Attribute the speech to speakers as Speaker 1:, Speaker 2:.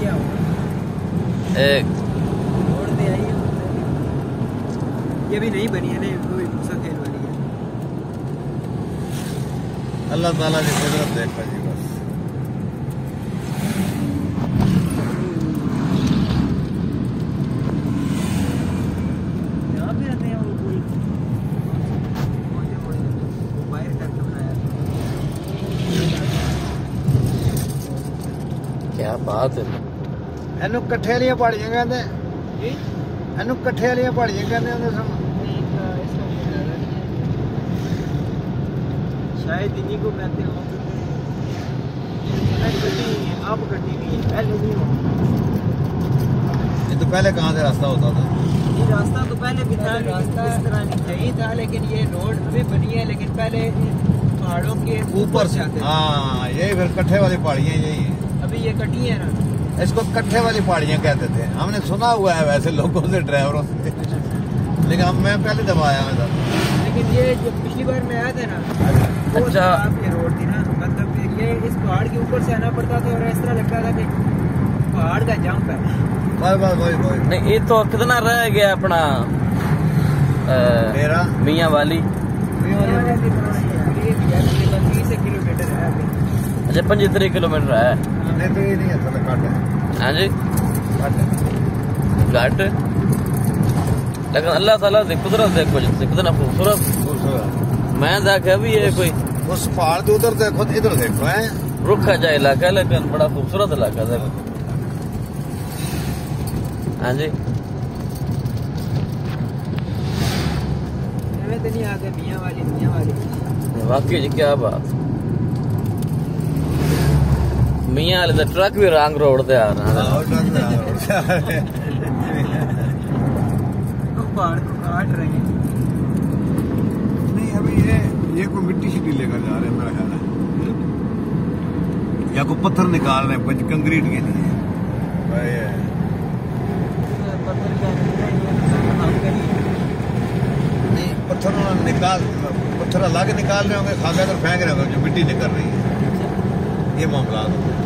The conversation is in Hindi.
Speaker 1: किया होगा। रोड पे आई है, ये भी नहीं बनी है ना, कोई सफेद वाली है।
Speaker 2: अल्लाह ताला की कुदरत देखा जी बस।
Speaker 1: यहाँ पे रहते हैं वो कोई वायर करके बनाया।
Speaker 3: क्या बात है।
Speaker 2: ਇਹਨੂੰ ਇਕੱਠੇ ਵਾਲੀਆਂ ਪਹਾੜੀਆਂ ਕਹਿੰਦੇ, ਇਹਨੂੰ ਇਕੱਠੇ ਵਾਲੀਆਂ ਪਹਾੜੀਆਂ ਕਹਿੰਦੇ ਹੁੰਦੇ ਸਨ।
Speaker 1: शायद इन्हीं को कहते हो। अब कटी हुई है, पहले नहीं हो।
Speaker 2: ये तो पहले कहाँ से रास्ता होता था?
Speaker 1: ये रास्ता तो पहले भी था, रास्ता इस तरह नहीं सही था, लेकिन ये रोड अभी बनी है, लेकिन पहले पहाड़ों के
Speaker 2: ऊपर से
Speaker 1: आते थे।
Speaker 2: हाँ, यही फिर कट्ठे वाली पहाड़ियाँ यही है।
Speaker 1: अभी ये कटी है ना,
Speaker 2: इसको कट्ठे वाली पहाड़ियाँ कहते थे। हमने सुना हुआ है वैसे लोगों से, ड्राइवरों से, लेकिन मैं पहले दबा आया था।
Speaker 1: लेकिन ये जो पिछली बार में आया था ना, वो
Speaker 3: अच्छा,
Speaker 1: ये रोड थी ना, मतलब ये इस पहाड़ के ऊपर से आना पड़ता था और इस तरह लगता था कि पहाड़ का जंप है।
Speaker 2: बस वही
Speaker 3: नहीं, ये तो कितना रह गया अपना
Speaker 2: मेरा
Speaker 3: मियाँ वाली।
Speaker 1: 30 किलोमीटर है अभी।
Speaker 3: अच्छा, 75 किलोमीटर है।
Speaker 2: नहीं तो ये नहीं है, थोड़ा कट है।
Speaker 3: हाँ जी,
Speaker 2: कट
Speaker 3: घाट, लेकिन अल्लाह ताला की कुदरत देखो जी, कितना खूबसूरत। मैं देखा भी है कोई
Speaker 2: उस पहाड़ के उधर देखो, इधर देखो है
Speaker 3: रुखा जा इलाका, लेकिन बड़ा खूबसूरत इलाका देखो। हाँ जी,
Speaker 1: तो नहीं आते मियाँ वाली।
Speaker 3: वाकई जी क्या बात। मियाँ वाले तो ट्रक भी रंग रोड ते आ रहा है।
Speaker 1: पहाड़ को काट रहे हैं।
Speaker 2: नहीं अभी ये कोई मिट्टी शिट्टी लेकर जा रहे हैं मेरा ख्याल है, या कोई पत्थर निकाल रहे हैं कंक्रीट के लिए।
Speaker 1: पत्थर क्या
Speaker 2: नहीं, पत्थर अलग निकाल रहे होंगे, खाकर फेंक रहे होंगे, जो मिट्टी निकल रही है, ये मामला है।